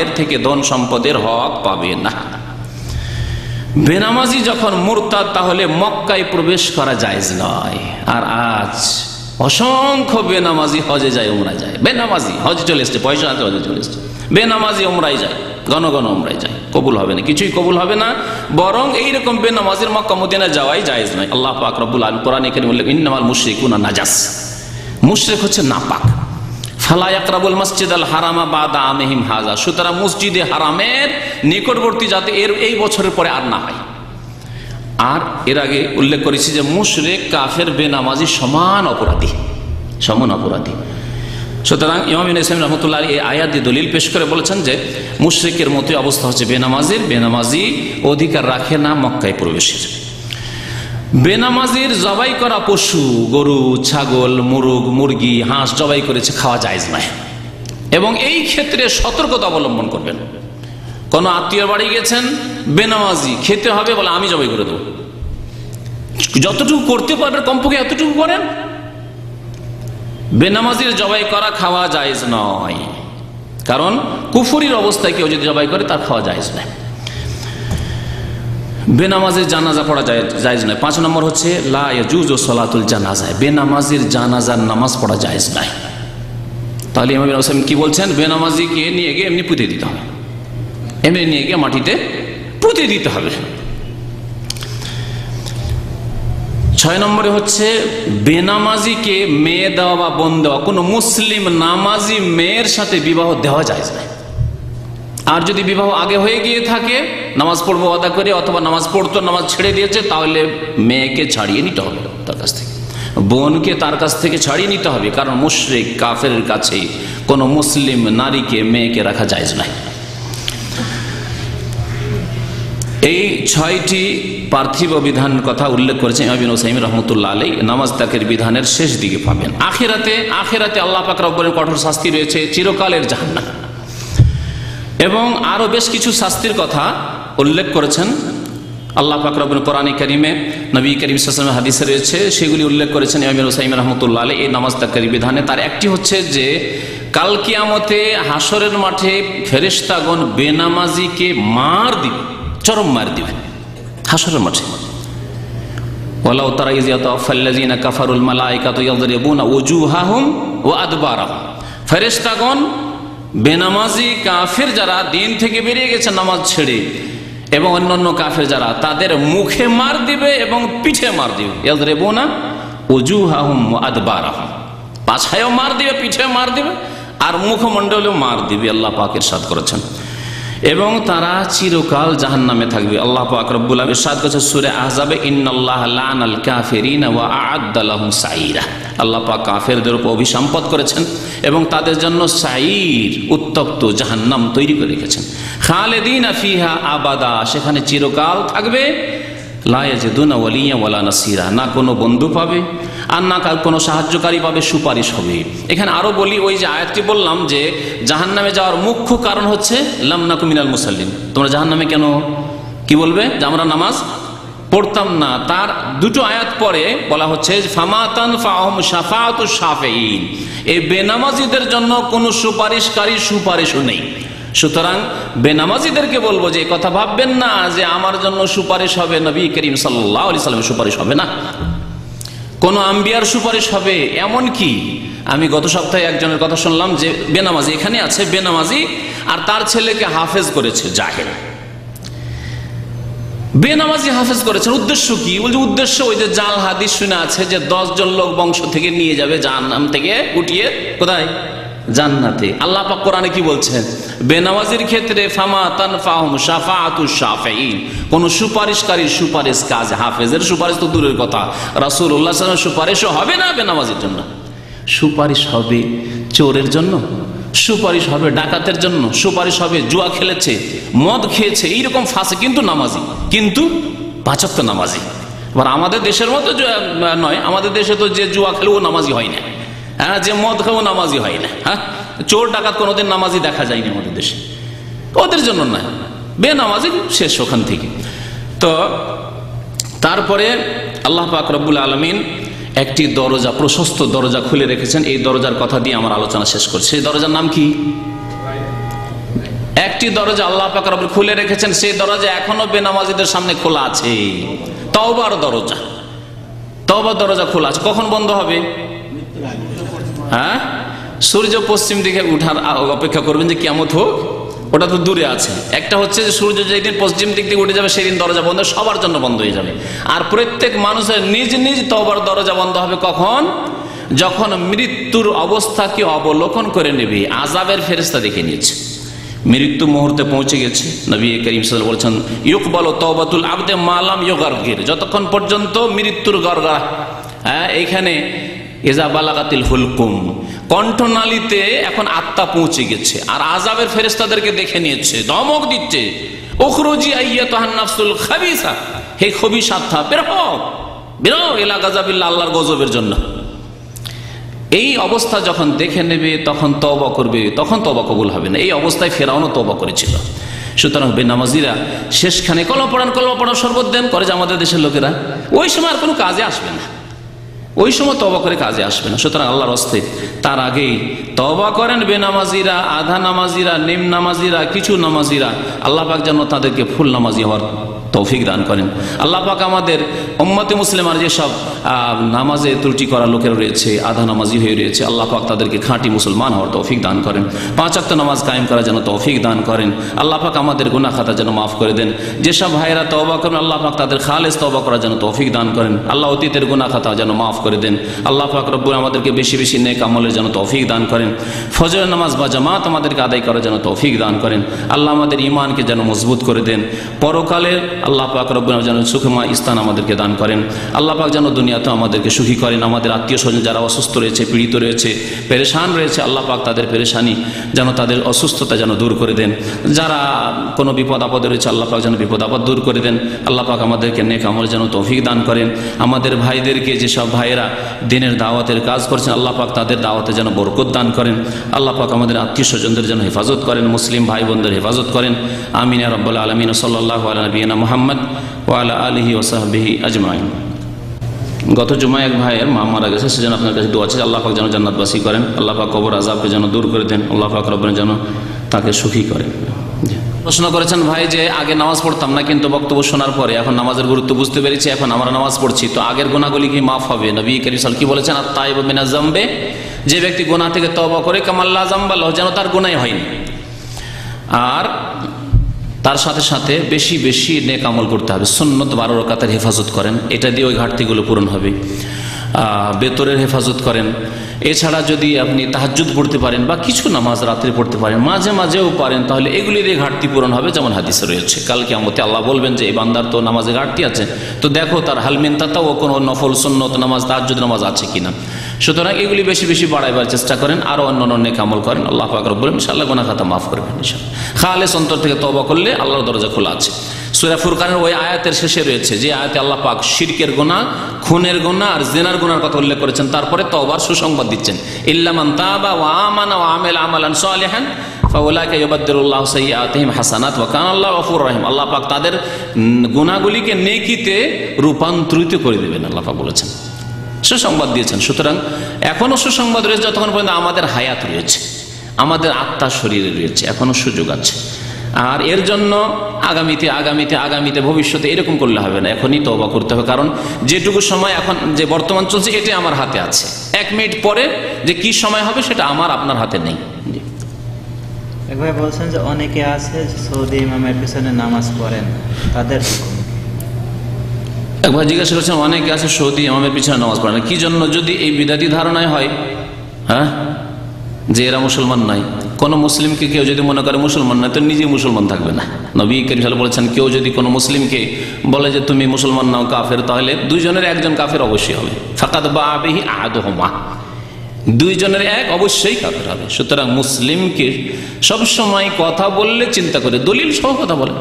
মায়ের থেকে ধন সম্পদের হক পাবে না। বেনামাজি যখন মুরতাদ, তাহলে মক্কায় প্রবেশ করা জায়েজ নয়। আর আজ অসংখ্য বেনামাজি হজে যায়, উমরায় যায়। বেনামাজি হজে চলে এসছে, পয়সা আছে হজে চলে এসছে, বেনামাজি উমরায় যায়, ঘন ঘন উমরায় যায়, কবুল হবে না, কিছুই কবুল হবে না। বরং এইরকম বেনামাজির মক্কা মদিনা যাওয়াই জায়েজ নয়। আল্লাহ পাক রব্বুল আলামিন কোরআনে কারীমে বললেন, ইন্নামাল মুশরিকুনা নাজাস, মুশরিক হচ্ছে নাপাক। ফালা ইয়াকরাবুল মসজিদাল হারামা বাদা আমিহিম হাযা, সুতরাং মসজিদে হারামের নিকটবর্তী যাতে এই বছরের পরে আর না হয়। আর এর আগে উল্লেখ করেছি যে মুশরিক, কাফের, বেনামাজি সমান অপরাধী, সমান অপরাধী। সুতরাং ইমাম ইবনে ইসহাক রাহমাতুল্লাহ আলাইহি এই আয়াত দিয়ে দলিল পেশ করে বলেছেন যে মুশরিকের মতোই অবস্থা হচ্ছে বেনামাজির। বেনামাজি অধিকার রাখে না মক্কায় প্রবেশের। বেনামাজির জবাই করা পশু, গরু, ছাগল, মুরগ, মুরগি, হাঁস জবাই করেছে, খাওয়া জায়েজ নয়। এবং এই ক্ষেত্রে সতর্কতা অবলম্বন করবেন। কোন আত্মীয় বাড়ি গেছেন, বেনামাজি, খেতে হবে বলে আমি জবাই করে দেবো, যতটুকু করতে পারবেন কমপক্ষে এতটুকু করেন। বেনামাজির জবাই করা খাওয়া জায়েজ নয়, কারণ কুফরির অবস্থায় কেউ যদি জবাই করে তার খাওয়া জায়েজ নয়। বেনামাজির জানাজা পড়া জায়েজ নয়। 5 নম্বর হচ্ছে লা ইয়াজুজু সালাতুল জানাজা, বেনামাজির জানাজার নামাজ পড়া জায়েজ নয়। তাহলে ইমাম ইবনে হাসান কি বলছেন? বেনামাজিকে নিয়ে গিয়ে এমনি পুঁতে দিতে হবে, এমনি নিয়ে গিয়ে মাটিতে পুঁতে দিতে হবে। 6 নম্বরে হচ্ছে বেনামাজিকে মেয়ে দেওয়া বা বোন দেওয়া, কোন মুসলিম নামাজি মেয়ের সাথে বিবাহ দেওয়া জায়েজ নয়। আর যদি বিবাহ আগে হয়ে গিয়ে থাকে, নামাজ পড়বো আদা করে, অথবা নামাজ পড়তো, নামাজ ছেড়ে দিয়েছে, তাহলে মেয়েকে ছাড়িয়ে নিতে হবে তার কাছ থেকে, বোনকে তার কাছ থেকে ছাড়িয়ে নিতে হবে। কারণ মুশরিক কাফেরের কাছে কোনো মুসলিম নারীকে, মেয়েকে রাখা জায়েজ নয়। এই 6টি পার্থিব বিধান কথা উল্লেখ করেছেন ইমাম ইবনে উসাইমিন রাহমাতুল্লাহ আলাইহি। নামাজ তাকের বিধানের শেষ দিকে পাবেন। আখিরাতে আল্লাহ পাক রব্বুল কঠোর শাস্তি রয়েছে, চিরকালের জাহান্নাম। এবং আরো বেশ কিছু শাস্তির কথা উল্লেখ করেছেন আল্লাহ পাক রব্বুল কোরআনে কারীমে, নবী করিম সাল্লাল্লাহু আলাইহি ওয়াসাল্লামের হাদিসে রয়েছে, সেগুলি উল্লেখ করেছেন ইমাম ইবনে উসাইমিন রাহমাতুল্লাহ আলাইহি এই নামাজ তাকের বিধানে। তার একটি হচ্ছে যে কাল কিয়ামতে হাসরের মাঠে ফেরেশতাগণ বেনামাজিকে মার দিবে, চরম মার দিবে হাসরের মাঠে। ওয়ালাউ তারা ইয ইয়াতাওয়াফাল্লাযিনা কাফারুল মালায়েকাতু ইয়াদরিবুনা ওয়ুজুহাহুম ওয়া আদবারাহুম, ফেরেশতাগণ বেনামাজি কাফের যারা দিন থেকে বেরিয়ে গেছে নামাজ ছেড়ে, এবং অন্যান্য কাফের যারা, তাদের মুখে মার দিবে এবং পিঠে মার দিবে। ইয়াদরিবুনা ওয়ুজুহাহুম ওয়া আদবারাহুম, পাছায়ও মার দিবে, পিঠে মার দিবে, আর মুখমণ্ডলেও মার দিবে। আল্লাহ পাক ইরশাদ করেছেন। এবং তারা চিরকাল জাহান্নামে থাকবে। আল্লাহ পাক রব্বুল আলামিন ইরশাদ করেছেন সূরা আহজাবে, ইন্নাল্লাহা লা'নাল কাফিরিনা ওয়া আ'আদ্দা লাহুম সাঈরা, আল্লাহ পাক কাফেরদের উপর অভিসম্পাত করেছেন এবং তাদের জন্য সাঈর, উত্তপ্ত জাহান্নাম তৈরি করে রেখেছেন। খালিদিনা ফিহা আবাদা, সেখানে চিরকাল থাকবে। লা ইয়াজিদুনা ওয়ালিয়া ওয়ালা নাসিরা, না কোনো বন্ধু পাবে আর না কোনো সাহায্যকারী পাবে, সুপারিশ হবে। এখানে আরো বলি, ওই যে আয়াতটি বললাম যে জাহান্নামে যাওয়ার মুখ্য কারণ হচ্ছে লাম নাকু মিনাল মুসাল্লিন, তোমরা জাহান্নামে কেন, কি বলবে? যে আমরা নামাজ পড়তাম না। তার 2টো আয়াত পরে বলা হচ্ছে ফামাতান ফাহুম শাফাআতুশ শাফিঈন, এই বেনামাজিদের জন্য কোনো সুপারিশকারী, সুপারিশও নেই। সুতরাং বেনামাজিদেরকে বলবো যে কথা ভাববেন না যে আমার জন্য সুপারিশ হবে, নবী করিম সাল্লাল্লাহু আলাইহি সাল্লামের সুপারিশ হবে না, কোন আম্বিয়ার সুপারিশ হবে। এমন কি আমি গত সপ্তাহে একজনের কথা শুনলাম যে বেনামাজি, এখানে আছে বেনামাজি, আর তার ছেলেকে হাফেজ করেছে, জাহেল বেনামাজি হাফেজ করেছেন। উদ্দেশ্য কি? বলছে উদ্দেশ্য ওই যে জাল হাদিস শুনে আছে যে 10 জন লোক বংশ থেকে নিয়ে যাবে জাহান্নাম থেকে উঠিয়ে, কোথায়? জান্নাতে। আল্লাহ পাক কোরআনে কি বলছেন? বেনামাজির ক্ষেত্রে ফামা তানফাহুম শাফাআতুশ শাফিঈন, কোন সুপারিশকারীর সুপারিশ কাজ, হাফেজের সুপারিশ তো দূরের কথা, রাসূলুল্লাহ সাল্লাল্লাহু আলাইহি ওয়াসাল্লামের সুপারিশও হবে না বেনামাজির জন্য। সুপারিশ হবে চোরের জন্য, সুপারিশ হবে ডাকাতের জন্য, সুপারিশ হবে জুয়া খেলেছে, মদ খেয়েছে, এইরকম ফাঁসে, কিন্তু নামাজি, কিন্তু 5 ওয়াক্ত নামাজি। এবার আমাদের দেশের মতো নয়, আমাদের দেশে তো যে জুয়া খেলেও নামাজি হয় না, হ্যাঁ, যে মদ খেয়েও নামাজি হয় না, হ্যাঁ, চোর ডাকাত কোনোদিন নামাজি দেখা যায়নি আমাদের দেশে, ওদের জন্য নয়, বেনামাজি শেষ ওখান থেকে। তো তারপরে আল্লাহ পাক রব্বুল আলামিন একটি দরজা, প্রশস্ত দরজা খুলে রেখেছেন। এই দরজার কথা দিয়ে আমার আলোচনা শেষ করছি। সেই দরজার নাম কি? একটি দরজা আল্লাহ পাক রব্বুল খুলে রেখেছেন, সেই দরজা এখনো বেনামাজিদের সামনে খোলা আছে। তওবার দরজা, তওবার দরজা খোলা আছে। কখন বন্ধ হবে? হ্যাঁ, সূর্য পশ্চিম দিকে উঠার অপেক্ষা করবেন যে কিয়ামত হোক, ওটা তো দূরে আছে। একটা হচ্ছে যে সূর্য যেদিন পশ্চিম দিক থেকে উঠে যাবে সেদিন দরজা বন্ধ, সবার জন্য বন্ধ হয়ে যাবে। আর প্রত্যেক মানুষের নিজ নিজ তওবার দরজা বন্ধ হবে কখন? যখন মৃত্যুর অবস্থাকে অবলোকন করে নেবে, আযাবের ফেরেশতা দেখে নিয়েছে, মৃত্যু মুহূর্তে পৌঁছে গেছে। নবী করিম সাল্লাল্লাহু আলাইহি ওয়াসাল্লাম বলেছেন, ইউকবালু তাওবাতুল আবদে মা লাম ইউগারগির, যতক্ষণ পর্যন্ত মৃত্যুর গড়গড়া, এইখানে ইজা বালাগাতিল হুলকুম, কণ্ঠনালীতে এখন আত্মা পৌঁছে গেছে, আর আযাবের ফেরেশতাদেরকে দেখে নিয়েছে, ধমক দিচ্ছে, উখরুজি আইয়াতুহান নাফসুল খাবিসা, হে খবিস আত্মা বের হও, বের হও ইলা গাযাবিল্লাহ, আল্লাহর গজবের জন্য। এই অবস্থা যখন দেখে নেবে তখন তওবা করবে, তখন তওবা কবুল হবে না। এই অবস্থায় ফেরাউনও তওবা করেছিল। সুতরাং বেনামাজিরা শেষখানে কলমা পড়ান শরবত দেন করে যে আমাদের দেশের লোকেরা, ওই সময় আর কোনো কাজে আসবে না, ওই সময় তওবা করে কাজে আসবে না। সুতরাং আল্লাহর হস্তে তার আগেই তওবা করেন বেনামাজিরা, আধা নামাজিরা, নিম নামাজিরা, কিছু নামাজিরা। আল্লাহ পাক যেন তাদেরকে ফুল নামাজি হওয়ার তৌফিক দান করেন। আল্লাহ পাক আমাদের উম্মতে মুসলিমার যেসব নামাজে ত্রুটি করা লোকেরা রয়েছে, আধা নামাজি হয়ে রয়েছে, আল্লাহ পাক তাদেরকে খাঁটি মুসলমান হওয়ার তৌফিক দান করেন। 5 ওয়াক্ত নামাজ কায়েম করার জন্য তৌফিক দান করেন। আল্লাহ পাক আমাদের গুনাহ খাতা যেন মাফ করে দেন। যেসব ভাইয়েরা তওবা করেন আল্লাহ পাক তাদের খালেস তওবা করার জন্য তৌফিক দান করেন। আল্লাহ অতীতের গুনাহ খাতা যেন মাফ করে দেন। আল্লাহ পাক রব্বুল আমাদেরকে বেশি বেশি নেক আমলের জন্য তৌফিক দান করেন। ফজরের নামাজ বা জামাত আমাদেরকে আদায় করার জন্য তৌফিক দান করেন। আল্লাহ আমাদের ঈমানকে যেন মজবুত করে দেন। পরকালের আল্লাহ পাক রব্বুল যেন সুখময় স্থান আমাদেরকে দান করেন। আল্লাহ পাক যেন দুনিয়াতে আমাদেরকে সুখী করেন। আমাদের আত্মীয় স্বজন যারা অসুস্থ রয়েছে, পীড়িত রয়েছে, পেরেশান রয়েছে, আল্লাহ পাক তাদের পেরেশানি যেন, তাদের অসুস্থতা যেন দূর করে দেন। যারা কোনো বিপদ আপদে রয়েছে আল্লাহ পাক যেন বিপদ আপদ দূর করে দেন। আল্লাহ পাক আমাদেরকে নেক আমল যেন তৌফিক দান করেন। আমাদের ভাইদেরকে, যেসব ভাইয়েরা দিনের দাওয়াতের কাজ করছেন আল্লাহ পাক তাদের দাওয়াতে যেন বরকত দান করেন। আল্লাহ পাক আমাদের আত্মীয় স্বজনদের যেন হেফাজত করেন, মুসলিম ভাই বোনদের হেফাজত করেন। আমিন ইয়া রাব্বাল আলামিন। সাল্লাল্লাহু আলা নবিয়িনা মুহাম্মদ ওয়া আলা আলিহি ওয়া সাহবিহি আজমাইন। গত জুমায় এক ভাইয়ের মা মারা গেছে, সেজন্য আপনার কাছে দোয়া আছে আল্লাহ পাক যেন জান্নাতবাসী করেন। আল্লাহ পাক কবর আযাবকে যেন দূর করে দেন। আল্লাহ পাক রব্বুল যেন তাকে সুখী করেন। প্রশ্ন করেছেন ভাই যে আগে নামাজ পড়তাম না, কিন্তু বক্তব্য শোনার পরে এখন নামাজের গুরুত্ব বুঝতে পেরেছি, এখন আমরা নামাজ পড়ছি, তো আগের গুনাহগুলি কি মাফ হবে? নবী কারীম সাল্লাল্লাহু আলাইহি ওয়াসাল্লাম কি বলেছেন? আত-তাইবু মিনাজ যামবি, যে ব্যক্তি গুনাহ থেকে তওবা করে কামাল্লা যামবা লাহু, যেন তার গুনাহই হয়নি। আর তার সাথে সাথে বেশি বেশি নেক আমল করতে হবে। সুন্নত 12 রাকাতের হেফাজত করেন, এটা দিয়ে ওই ঘাটতিগুলো পূরণ হবে। বেতরের হেফাজত করেন। এছাড়া যদি আপনি তাহাজ্জুদ পড়তে পারেন বা কিছু নামাজ রাত্রে পড়তে পারেন, মাঝে মাঝেও পারেন, তাহলে এগুলি দিয়ে ঘাটতি পূরণ হবে। যেমন হাদিসে রয়েছে কাল কিয়ামতে আল্লাহ বলবেন যে এই বান্দার তো নামাজে ঘাটতি আছে, তো দেখো তার হালমিন তাতাও কোনো নফল সুন্নত নামাজ, তাহাজ্জুদ নামাজ আছে কিনা। সুতরাং এগুলি বেশি বেশি বাড়াইবার চেষ্টা করেন, আরও অন্য নেক আমল করেন। আল্লাহ পাক রব্বুল ইনশাআল্লাহ গুনাহ খাতা মাফ করবেন ইনশাআল্লাহ। খালেস অন্তর থেকে তওবা করলে আল্লাহর দরজা খোলা আছে। সূরা ফুরকানের ওই আয়াতের শেষে রয়েছে যে আয়াতে আল্লাহ পাক শিরকের গুনাহ, খুনের গুনাহ আর জিনার গুনাহর কথা উল্লেখ করেছেন, তারপরে তওবার সুসংবাদ দিচ্ছেন। ইল্লা মান তাবা ওয়া আমানা ওয়া আমিলা আমালান সালিহান ফাউলাইকা ইউবাদদিলুল্লাহু সাইয়্যাতিহিম হাসানাত ওয়া কানা আল্লাহু গফুরুর রহিম। আল্লাহ পাক তাদের গুনাহগুলিকে নেকিতে রূপান্তরিত করে দেবেন, আল্লাহ পাক বলেছেন, সুসংবাদ দিয়েছেন। সুতরাং এখনো সুসংবাদ রয়েছে, যতক্ষণ পর্যন্ত আমাদের হায়াত রয়েছে, আমাদের আত্মা শরীরে রয়েছে, এখনো সুযোগ আছে। আর এর জন্য আগামীতে আগামীতে আগামীতে ভবিষ্যতে এরকম করলে হবে না, এখনই তওবা করতে হবে। কারণ যেটুকু সময় এখন যে বর্তমান চলছে এটাই আমার হাতে আছে। 1 মিনিট পরে যে কি সময় হবে সেটা আমার আপনার হাতে নেই। একবার বলছেন যে অনেকে আছে সৌদি ইমামের পিছনে নামাজ পড়েন, তাদের একবার জিজ্ঞাসা করছেন অনেকে আছে সৌদি ইমামের পিছনে নামাজ পড়ে না, কি জন্য? যদি এই বিদাতি ধারণায় হয়, হ্যাঁ, যে এরা মুসলমান নয়, কোন মুসলিমকে কেউ যদি মনে করে মুসলমান নয়, তো নিজে মুসলমান থাকবে না। নবী কারীম সাল্লাল্লাহু আলাইহি ওয়াসাল্লাম বলেছেন কেউ যদি কোনো মুসলিমকে বলে যে তুমি মুসলমান নাও, কাফের, তাহলে 2 জনের একজন কাফের অবশ্যই হবে। ফাকাদ বাআ বিহি আহাদুহুমা, 2 জনের এক অবশ্যই কাফের হবে। সুতরাং মুসলিমকে সবসময় কথা বললে চিন্তা করে দলিল সহ কথা বলে।